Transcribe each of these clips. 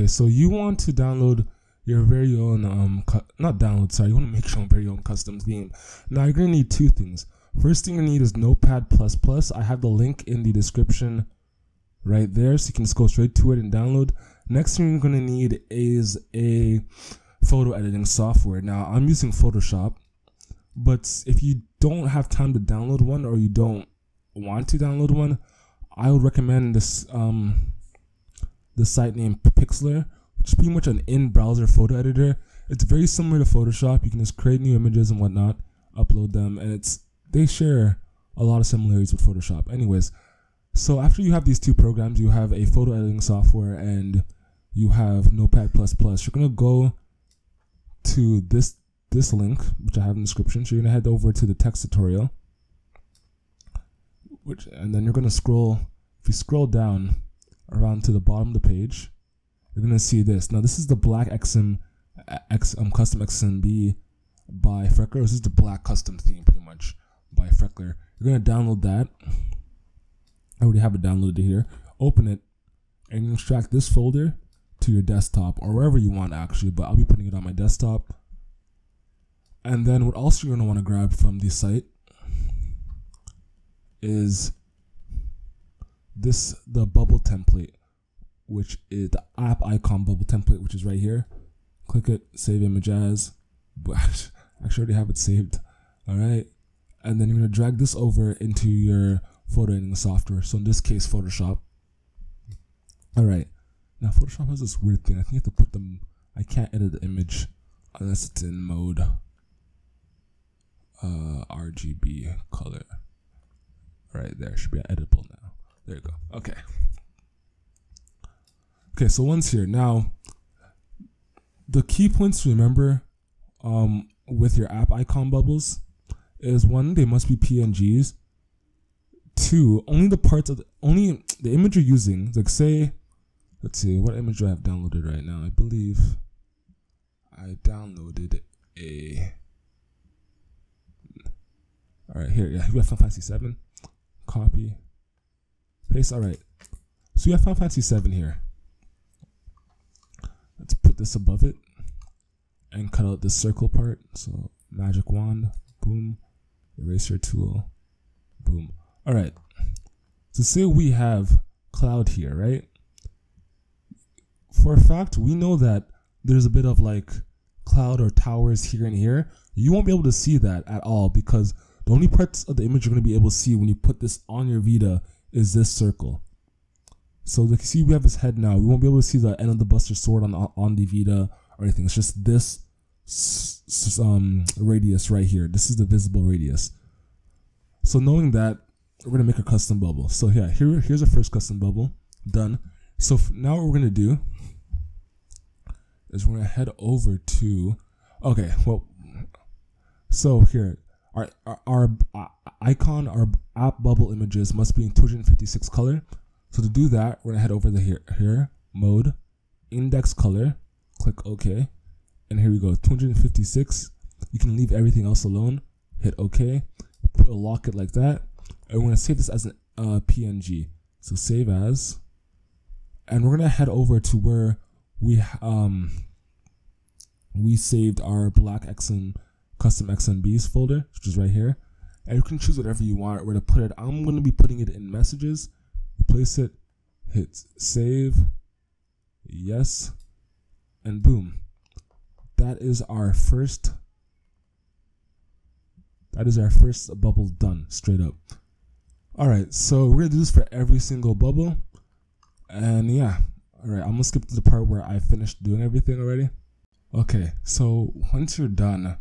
Okay, so you want to download your very own, not download, sorry, you want to make your own very own custom theme. Now you're going to need two things. First thing you need is Notepad++. I have the link in the description right there, so you can just go straight to it and download. Next thing you're going to need is a photo editing software. Now I'm using Photoshop, but if you don't have time to download one or you don't want to download one, I would recommend this the site named Pixlr, which is pretty much an in-browser photo editor. It's very similar to Photoshop. You can just create new images and whatnot, upload them, and they share a lot of similarities with Photoshop. Anyways, so after you have these two programs, you have a photo editing software and you have Notepad++. You're gonna go to this link, which I have in the description. So you're gonna head over to the text tutorial, and then you're gonna scroll. If you scroll down around to the bottom of the page, you're gonna see this. Now this is the black custom XMB by Freckler. This is the black custom theme pretty much by Freckler. You're gonna download that. I already have it downloaded here. Open it and you extract this folder to your desktop or wherever you want actually, but I'll be putting it on my desktop. And then what also you're gonna want to grab from the site is the bubble template, which is the app icon bubble template, which is right here. Click it, save image as, but I actually already have it saved. All right, and then you're gonna drag this over into your photo editing software. So in this case, Photoshop. All right, now Photoshop has this weird thing. I think you have to put them. I can't edit the image unless it's in mode RGB color. Right there, should be editable now. There you go. Okay. Okay, so once here, now the key points to remember with your app icon bubbles is 1, they must be PNGs. 2, only the image you're using, like say, let's see, what image do I have downloaded right now? I believe I downloaded a, all right, here, yeah, you have Final Fantasy 7, copy, paste, all right. So you have Final Fantasy 7 here. Let's put this above it and cut out this circle part. So magic wand, boom, eraser tool, boom. All right, so say we have cloud here, right? For a fact, we know that there's a bit of like cloud or towers here and here. You won't be able to see that at all because the only parts of the image you're going to be able to see when you put this on your Vita is this circle. So like you see we have his head now. We won't be able to see the end of the Buster Sword on the Vita or anything. It's just this radius right here. This is the visible radius. So knowing that, we're going to make a custom bubble. So yeah, here's our first custom bubble. Done. So now what we're going to do is we're going to head over to, okay, well, so here, our icon, our app bubble images must be in 256 color. So to do that, we're going to head over to here, mode, index color, click OK. And here we go, 256. You can leave everything else alone. Hit OK. Lock it like that. And we're going to save this as a PNG. So save as. And we're going to head over to where we saved our black custom XMBs folder, which is right here. And you can choose whatever you want where to put it. I'm going to be putting it in messages. Replace it, hit save, yes, and boom. That is our first bubble done, straight up. All right, so we're gonna do this for every single bubble. And yeah, all right, I'm gonna skip to the part where I finished doing everything already. Okay, so once you're done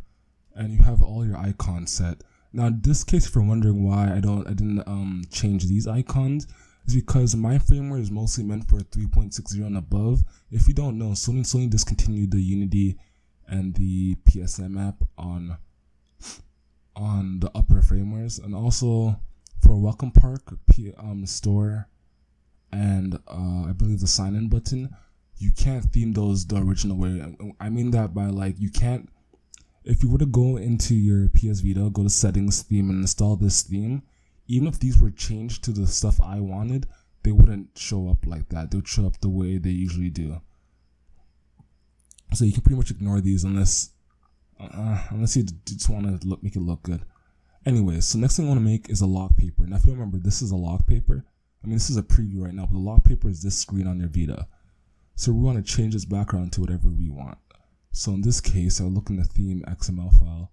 and you have all your icons set, now in this case, if you're wondering why I didn't change these icons, is because my firmware is mostly meant for 3.60 and above. If you don't know, Sony discontinued the Unity and the PSM app on the upper firmwares, and also for Welcome Park, Store, and I believe the sign-in button, you can't theme those the original way. I mean that by like you can't. If you were to go into your PS Vita, go to settings, theme, and install this theme, even if these were changed to the stuff I wanted, they wouldn't show up like that. They would show up the way they usually do. So you can pretty much ignore these unless you just want to make it look good. Anyways, so next thing I want to make is a lock paper. Now if you remember, this is a lock paper. I mean, this is a preview right now, but the lock paper is this screen on your Vita. So we want to change this background to whatever we want. So in this case, I'll look in the theme XML file.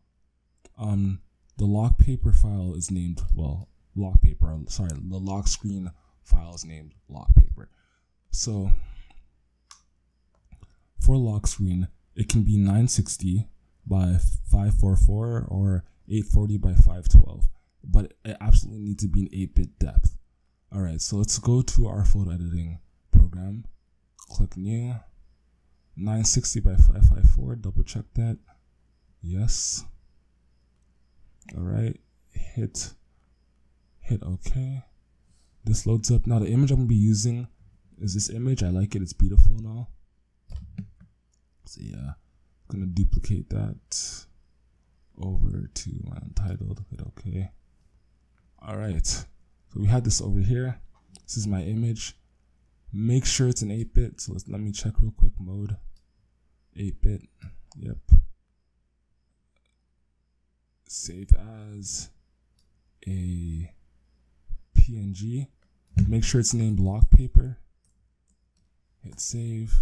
The lock paper file is named, well, lock paper. Sorry, the lock screen file is named lock paper. So for lock screen, it can be 960 by 544 or 840 by 512, but it absolutely needs to be an 8-bit depth. All right, so let's go to our photo editing program. Click new. 960 by 554. Double check that. Yes. All right. Hit OK. This loads up. Now the image I'm gonna be using is this image. I like it. It's beautiful and all. So yeah, I'm gonna duplicate that over to my Untitled. Hit OK. All right. So we had this over here. This is my image. Make sure it's an 8-bit. So let me check real quick. Mode 8-bit. Yep. Save as a PNG. Make sure it's named Lockpaper. Hit save.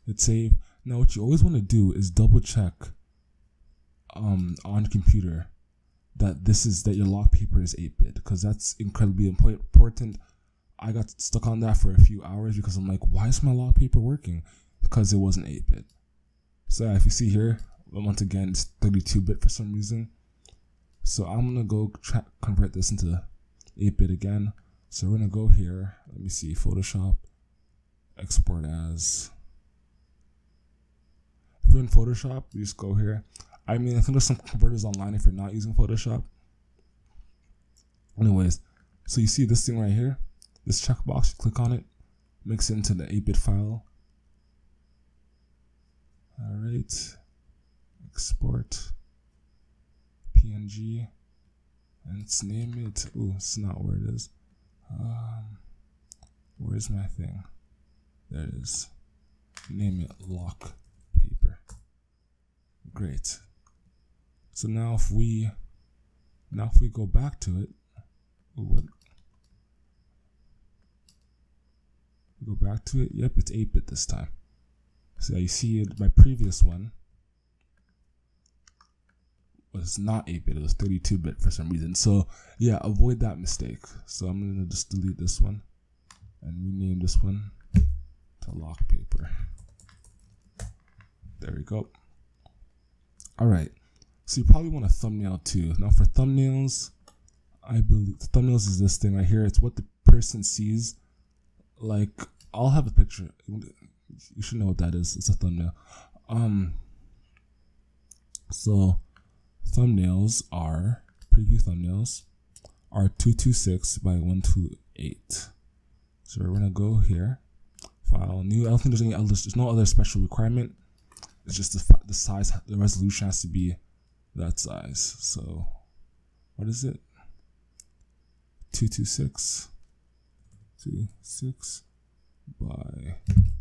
Hit save. Now what you always want to do is double check on computer that your lock paper is 8-bit, because that's incredibly important. I got stuck on that for a few hours because I'm like, why is my lock paper working? Because it wasn't 8-bit. So if you see here, once again, it's 32-bit for some reason. So I'm gonna go convert this into 8-bit again. So we're gonna go here. Let me see, Photoshop, export as. If you're in Photoshop, you just go here. I mean, I think there's some converters online if you're not using Photoshop. Anyways, so you see this thing right here, this checkbox, you click on it, mix it into the 8-bit file. All right, export PNG, and let's name it. Ooh, it's not where it is. Where's my thing? There it is. Name it lock paper. Great. So now if we go back to it, we go back to it. Yep, it's 8-bit this time. So you see it, my previous one was not 8-bit, it was 32-bit for some reason. So yeah, avoid that mistake. So I'm gonna just delete this one and rename this one to lock paper. There we go. All right. So you probably want a thumbnail too. Now for thumbnails, I believe thumbnails is this thing right here. It's what the person sees. Like, I'll have a picture. You should know what that is. It's a thumbnail. So thumbnails are, preview thumbnails are 226 by 128. So we're gonna go here, file, new. I don't think there's no other special requirement. It's just the size, the resolution has to be that size. So what is it? 226 by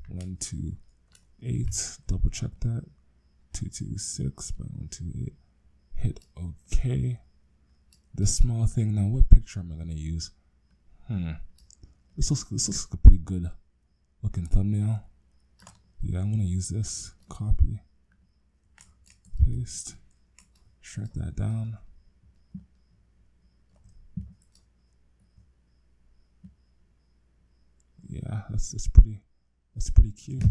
128. Double check that. 226 by 128. Hit OK. This small thing. Now, what picture am I gonna use? This looks like a pretty good looking thumbnail. Yeah, I'm gonna use this. Copy, paste, shrink that down. Yeah, that's pretty cute.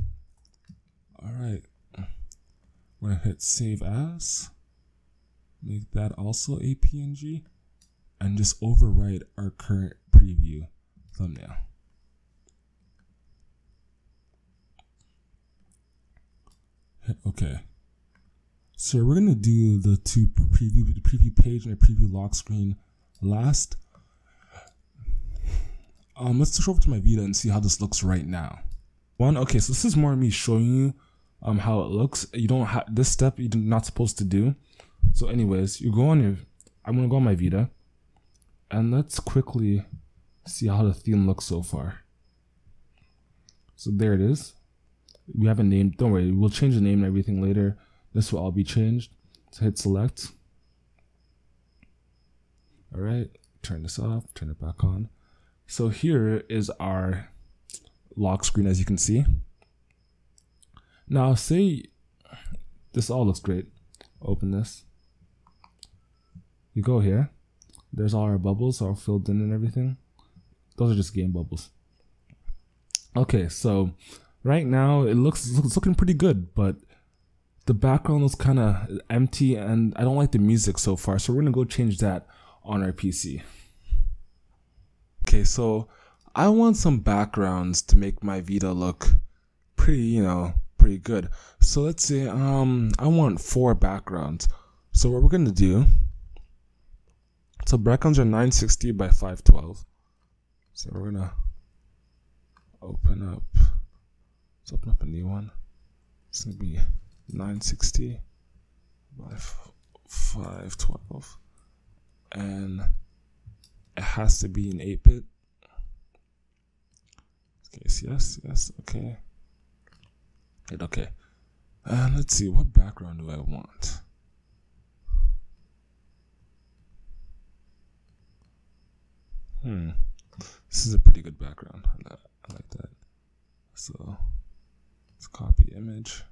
All right, we're gonna hit save as, make that also a PNG, and just overwrite our current preview thumbnail. Okay, so we're gonna do the preview page and the preview lock screen last. Let's switch over to my Vita and see how this looks right now. Okay, so this is more me showing you how it looks. You don't have this step, you're not supposed to do. So anyways, you go on your, I'm gonna go on my Vita and let's quickly see how the theme looks so far. So there it is. we haven't named, don't worry, we'll change the name and everything later. This will all be changed. So hit select. All right, turn this off, turn it back on. So here is our lock screen, as you can see. Now say this all looks great. Open this. You go here. There's all our bubbles all filled in and everything. Those are just game bubbles. Okay, so right now it looks looking pretty good, but the background looks kind of empty and I don't like the music so far. So we're gonna go change that on our PC. Okay, so I want some backgrounds to make my Vita look pretty, pretty good. So let's say I want 4 backgrounds. So what we're gonna do, so backgrounds are 960 by 512. So we're gonna open up a new one. It's gonna be 960 by 512, and it has to be in 8-bit. Yes, okay. Okay. Let's see, what background do I want? This is a pretty good background. I like that. So let's copy image.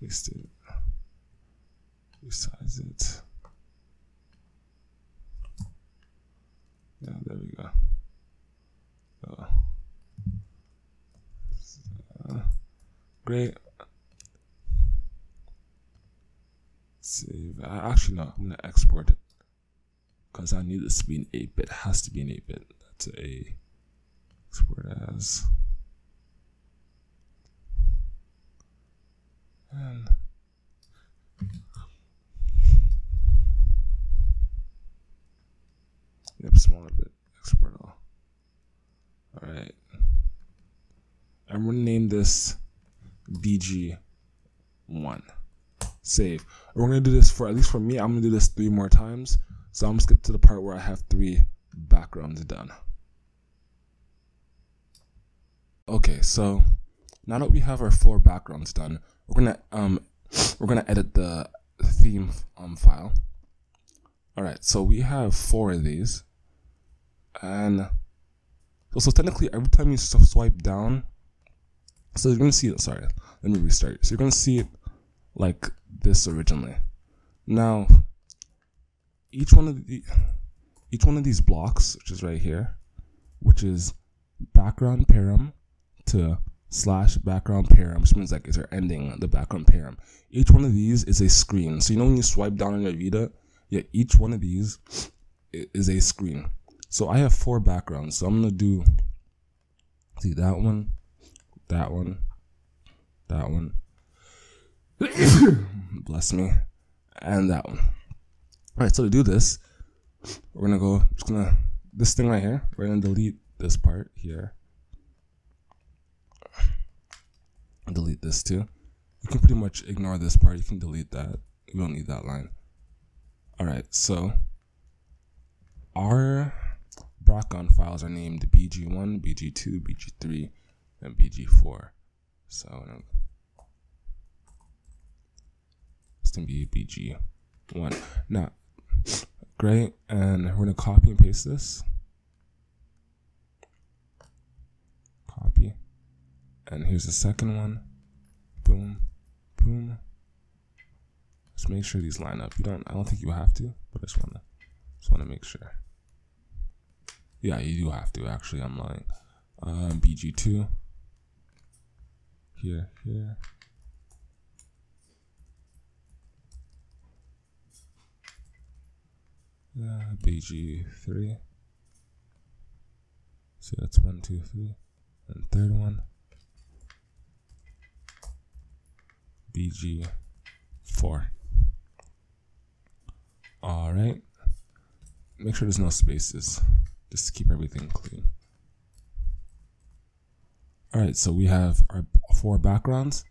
Paste it. Resize it. Yeah, there we go. Great. Save. Actually, no, I'm gonna export it because I need this to be an 8-bit. It has to be an 8-bit. That's a export as. And yep, smaller bit. Export all. All right. I'm gonna name this BG1. Save. We're gonna do this for, at least for me, I'm gonna do this 3 more times. So I'm gonna skip to the part where I have 3 backgrounds done. Okay, so now that we have our 4 backgrounds done, we're gonna edit the theme file. All right, so we have 4 of these, and so technically every time you swipe down, so you're gonna see it. Sorry, let me restart. So you're gonna see it like this originally. Now, each one of these blocks, which is right here, which is background param to / background param, which means like is our ending the background param. Each one of these is a screen. So when you swipe down on your Vita, yeah, each one of these is a screen. So I have 4 backgrounds. So I'm gonna do, see, that one, that one, that one, bless me, and that one. All right, so to do this, we're gonna go, this thing right here, we're gonna delete this part here. Delete this too. You can pretty much ignore this part. You can delete that. You don't need that line. All right, so our background files are named BG1, BG2, BG3, and BG4. So it's gonna be BG1. Now, great, and we're gonna copy and paste this. Copy. And here's the second one. Boom, boom. Just make sure these line up. I don't think you have to, but I just wanna make sure. Yeah, you do have to. Actually, I'm lying. BG2. Here. BG3. So that's 1, 2, 3, and third one. BG4. All right. Make sure there's no spaces, just to keep everything clean. All right, so we have our 4 backgrounds.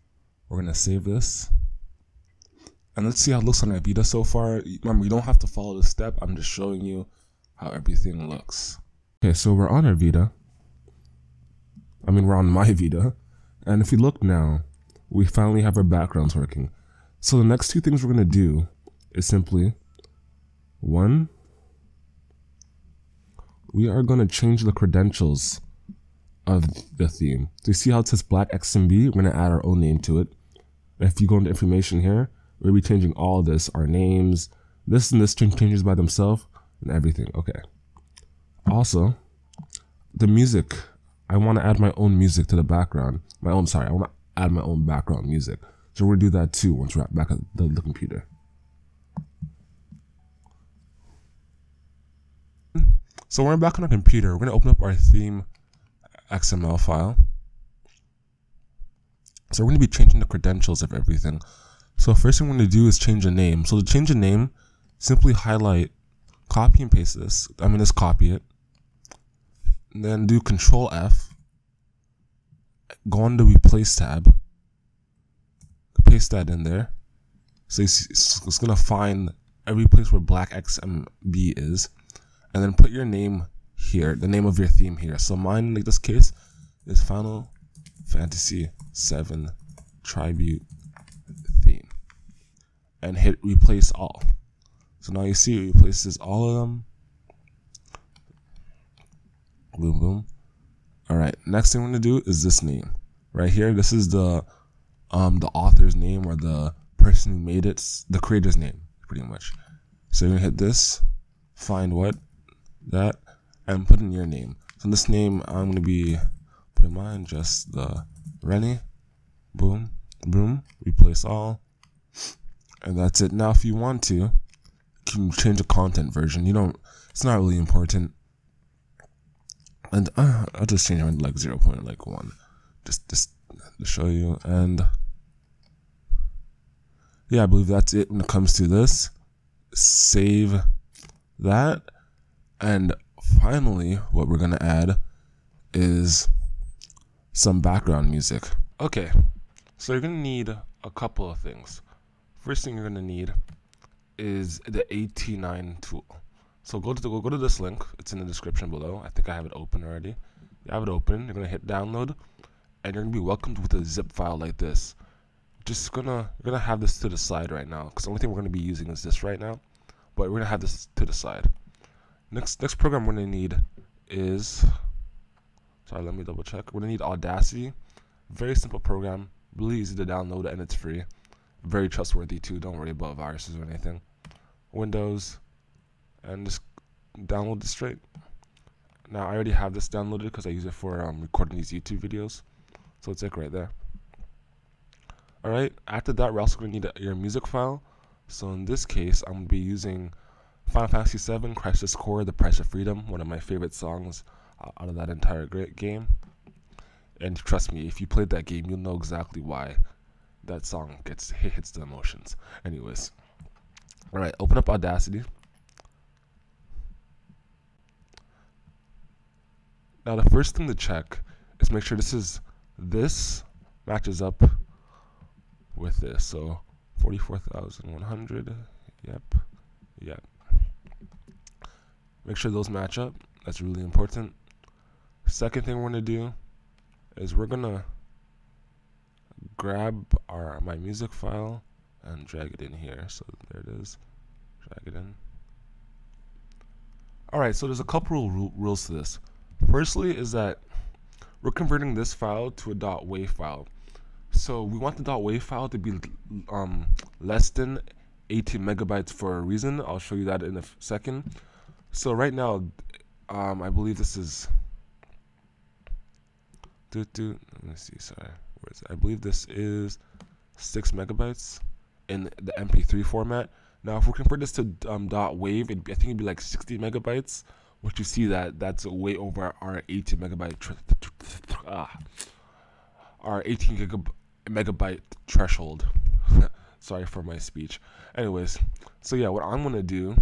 We're gonna save this, and let's see how it looks on our Vita so far. Remember, you don't have to follow the step. I'm just showing you how everything looks. Okay, so we're on our Vita. I mean, we're on my Vita. And if you look now, we finally have our backgrounds working. So the next two things we're going to do is simply, one, we are going to change the credentials of the theme. So you see how it says Black XMB? We're going to add our own name to it. And if you go into information here, we'll be changing all this, our names, this and this changes by themselves and everything. Okay. Also, the music, I want to add my own music to the background. I want to add my own background music. So we're going to do that too once we're back at the computer. So when we're back on our computer, we're going to open up our theme XML file. So we're going to be changing the credentials of everything. So first thing we're going to do is change the name. So to change the name, simply highlight, copy and paste this. Just copy it. And then do Control F. Go on the Replace tab. Paste that in there. So it's going to find every place where Black XMB is. And then put your name here, the name of your theme here. So mine, in this case, is Final Fantasy VII Tribute Theme. And hit Replace All. So now you see it replaces all of them. Boom, boom. Alright, next thing we're going to do is this name. Right here, this is the author's name, or the person who made it, the creator's name, pretty much. So you're going to hit this, find what? That, and put in your name. So in this name, I'm going to be putting mine, just the Rennie. Boom, boom, replace all. And that's it. Now if you want to, you can change the content version. It's not really important. And I'll just change it to like 0.1, just to show you. And yeah, I believe that's it when it comes to this. Save that. And finally, what we're going to add is some background music. Okay, so you're going to need a couple of things. First thing you're going to need is the AT9 tool. So go to this link. It's in the description below. I think I have it open already. You have it open. You're going to hit download, and you're going to be welcomed with a zip file like this. You're gonna have this to the side right now, because the only thing we're going to be using is this right now. But we're going to have this to the side. Next program we're going to need is, sorry, let me double check. We're going to need Audacity. Very simple program, really easy to download, and it's free. Very trustworthy too, don't worry about viruses or anything. Windows, and just download it straight. Now I already have this downloaded because I use it for recording these YouTube videos. So it's like right there. Alright, after that we're also going to need your music file. So in this case, I'm going to be using Final Fantasy VII, Crisis Core, The Price of Freedom, one of my favorite songs out of that entire great game. And trust me, if you played that game, you'll know exactly why that song hits the emotions. Anyways, alright, open up Audacity. Now the first thing to check is make sure this matches up with this. So 44,100. Yep. Make sure those match up. That's really important. Second thing we're gonna do is we're gonna grab my music file and drag it in here. So there it is. Drag it in. Alright, so there's a couple rules to this. Firstly is that we're converting this file to a .wav file. So we want the .wav file to be less than 18 megabytes for a reason. I'll show you that in a second. So right now, I believe this is, let me see, sorry, where is it? I believe this is 6 megabytes in the MP3 format. Now if we convert this to .wav, I think it'd be like 60 megabytes, which you see that's way over our 18 megabyte our 18 megabyte threshold. Sorry for my speech. Anyways, so yeah, what I'm gonna do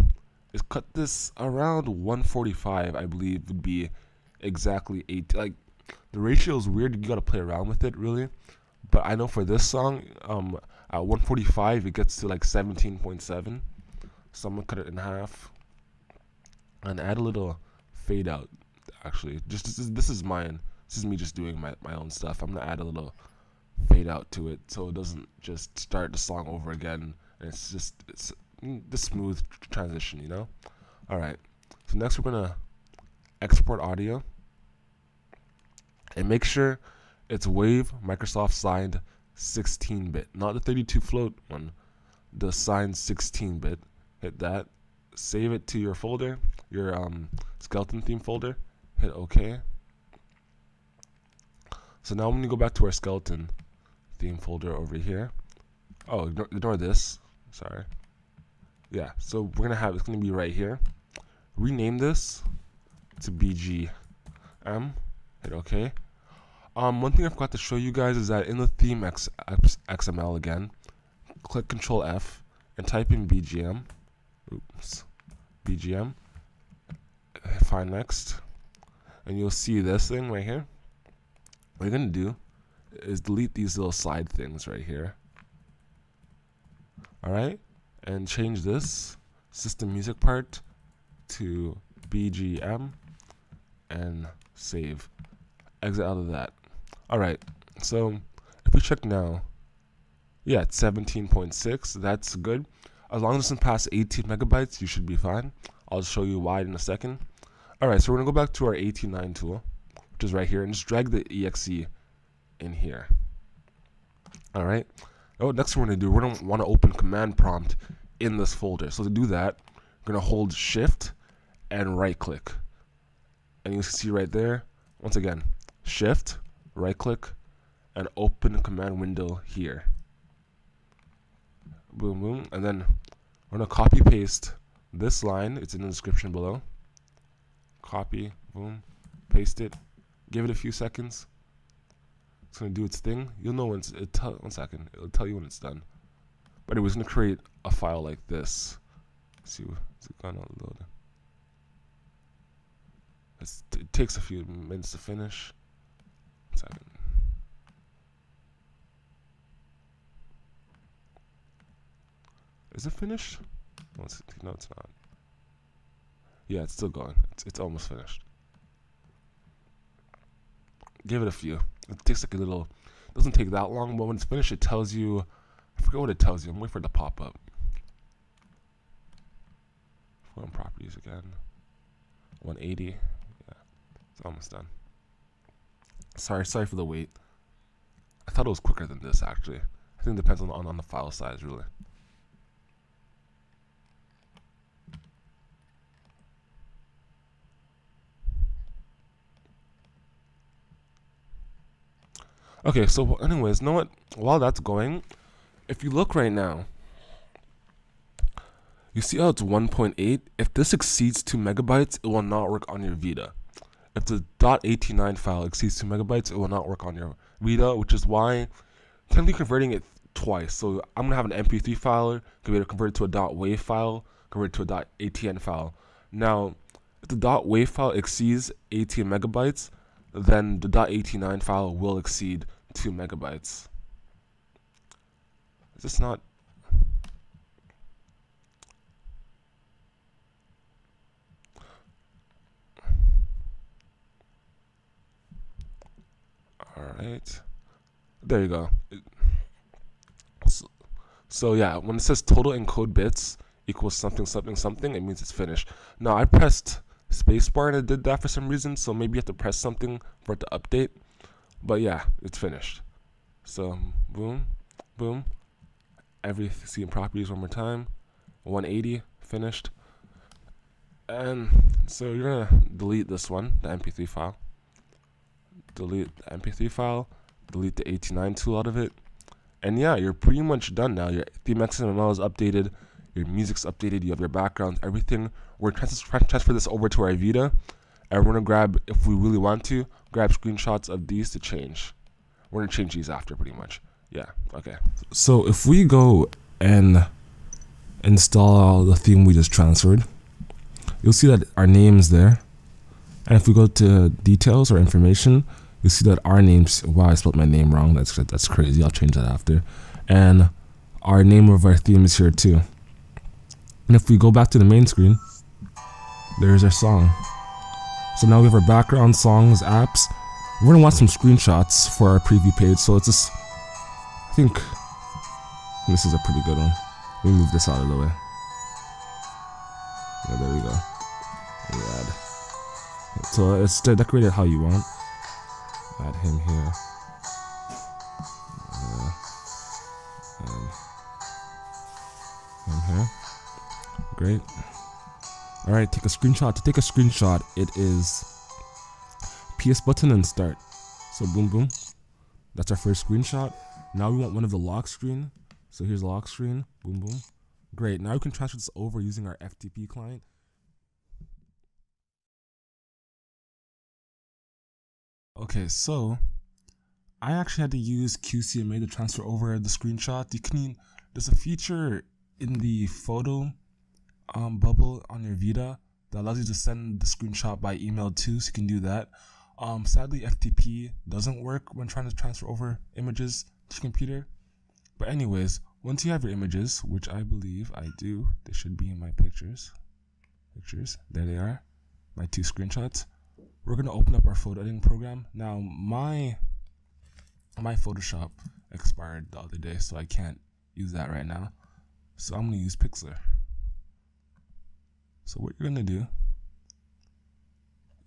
is cut this around 145. I believe would be exactly 8. Like, the ratio is weird. You gotta play around with it, really. But I know for this song, at 145 it gets to like 17.7. So I'm gonna cut it in half and add a little fade out. Actually, just this is mine. This is me just doing my own stuff. I'm gonna add a little fade out to it so it doesn't just start the song over again. And it's the smooth transition, you know? Alright, so next we're gonna export audio. And make sure it's WAV Microsoft signed 16-bit, not the 32 float one, the signed 16-bit. Hit that, save it to your folder, your skeleton theme folder, hit OK. So now when we go back to our skeleton theme folder over here, oh, ignore this, sorry. Yeah, so we're gonna have, it's gonna be right here. Rename this to BGM, hit OK. One thing I forgot to show you guys is that in the theme XML again, click Control F and type in BGM. Oops, BGM. Find next, and you'll see this thing right here. What you're gonna do is delete these little side things right here. All right, and change this system music part to BGM and save. Exit out of that. Alright, so if we check now, yeah, it's 17.6. That's good. As long as it doesn't pass 18 megabytes, you should be fine. I'll show you why in a second. Alright, so we're gonna go back to our AT9 tool, which is right here, and just drag the exe in here. Alright. Oh, next we're gonna do, we're gonna want to open command prompt in this folder. So to do that, we're gonna hold Shift and right click. And you can see right there, once again, Shift, right click, and open command window here. Boom, boom. And then we're going to copy paste this line. It's in the description below. Copy, boom, paste it. Give it a few seconds. It's going to do its thing. You'll know when it's, 1 second. It'll tell you when it's done. But it was going to create a file like this. Let's see, is it going to load? It takes a few minutes to finish. 1 second. Is it finished? No, it's not. Yeah, it's still going. It's almost finished. Give it a few. It takes like a little. It doesn't take that long, but when it's finished, it tells you. I forget what it tells you. I'm waiting for it to pop up. Form properties again. 180. Yeah, it's almost done. Sorry for the wait. I thought it was quicker than this actually. I think it depends on the file size really. Okay, so anyways, you know what? While that's going, if you look right now, you see how it's 1.8. If this exceeds 2 megabytes, it will not work on your Vita. If the .at9 file exceeds 2 megabytes, it will not work on your Vita, which is why I'm converting it twice. So I'm gonna have an MP3 file, convert it to a .wav file, convert it to a .atn file. Now, if the .wav file exceeds 18 megabytes, then the .at9 file will exceed 2 megabytes. Is this not? Alright. There you go. So yeah, when it says total encode bits equals something, something, something, it means it's finished. Now I pressed spacebar and it did that for some reason, so maybe you have to press something for it to update. But yeah, it's finished. So boom, boom. Everything properties one more time. 180, finished. And so you're gonna delete this one, the MP3 file. Delete the MP3 file, delete the AT9 tool out of it. And yeah, you're pretty much done now. Your theme XML is updated, your music's updated, you have your backgrounds, everything. We're going to transfer this over to our Vita, and we're going to grab, if we really want to, grab screenshots of these to change. We're going to change these after pretty much. Yeah, okay. So if we go and install the theme we just transferred, you'll see that our name's there. And if we go to details or information, you'll see that our name's, wow, I spelled my name wrong. That's crazy. I'll change that after. And our name of our theme is here too. And if we go back to the main screen, there's our song. So now we have our background, songs, apps, We're gonna want some screenshots for our preview page, so let's just, I think this is a pretty good one. Let me move this out of the way. Yeah, there we go. Add. So it's decorated how you want. Add him here. And him here. Great. Alright, take a screenshot. To take a screenshot, it is PS button and start. So boom boom. That's our first screenshot. Now we want one of the lock screen. So here's the lock screen. Boom boom. Great. Now we can transfer this over using our FTP client. Okay, so I actually had to use QCMA to transfer over the screenshot. There's a feature in the photo bubble on your Vita that allows you to send the screenshot by email too, so you can do that. Sadly, FTP doesn't work when trying to transfer over images to your computer. But anyways, once you have your images, which I believe I do, they should be in my pictures. There they are, my 2 screenshots. We're gonna open up our photo editing program. Now my Photoshop expired the other day, so I can't use that right now. So I'm gonna use Pixlr. So what you're gonna do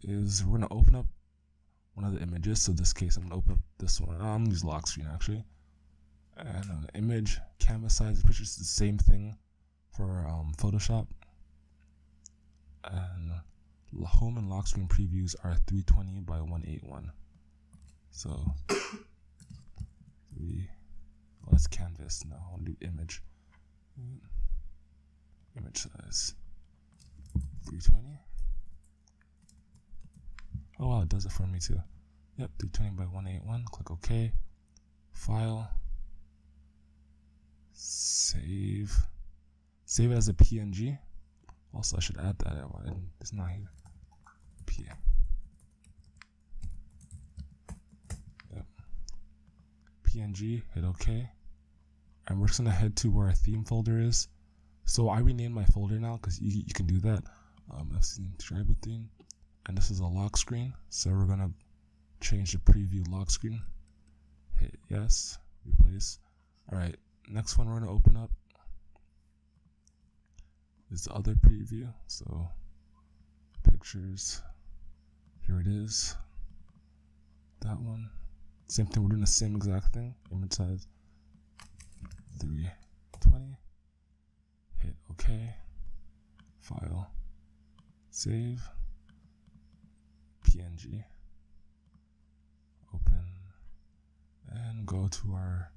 is we're gonna open up one of the images. So in this case, I'm gonna open up this one. I'm gonna use lock screen actually. And an image, canvas size, which is the same thing for Photoshop. And home and lock screen previews are 320 by 181. So that's canvas. Now I want to do image. Image size 320. Oh wow, it does it for me too. Yep, 320 by 181. Click OK. File. Save it as a PNG. Also, I should add that. It's not here. Yep. PNG. Hit OK. And we're just gonna head to where our theme folder is. So I renamed my folder now because you can do that. FC tribal theme, and this is a lock screen. So we're gonna change the preview lock screen. Hit yes. Replace. All right. Next one we're gonna open up is the other preview. So pictures, here it is. That one, same thing. We're doing the same exact thing. Image size 320. Hit OK. File. Save. PNG. Open. And go to our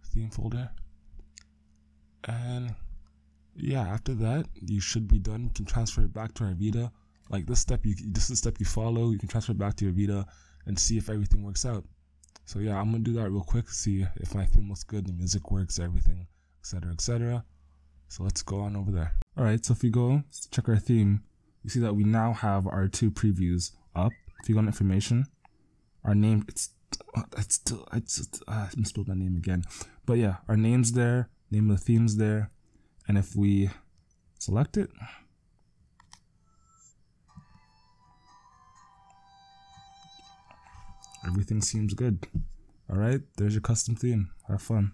theme folder. And yeah, after that you should be done. You can transfer it back to our Vita. Like this step, this is the step you follow. You can transfer it back to your Vita and see if everything works out. So yeah, I'm gonna do that real quick, see if my theme looks good, the music works, everything, etc, etc. So let's go on over there. All right, so if we go check our theme, you see that we now have our 2 previews up. If you go on information, our name, I misspelled my name again. But yeah, our name's there, name of the theme's there. And if we select it, everything seems good. All right, there's your custom theme. Have fun.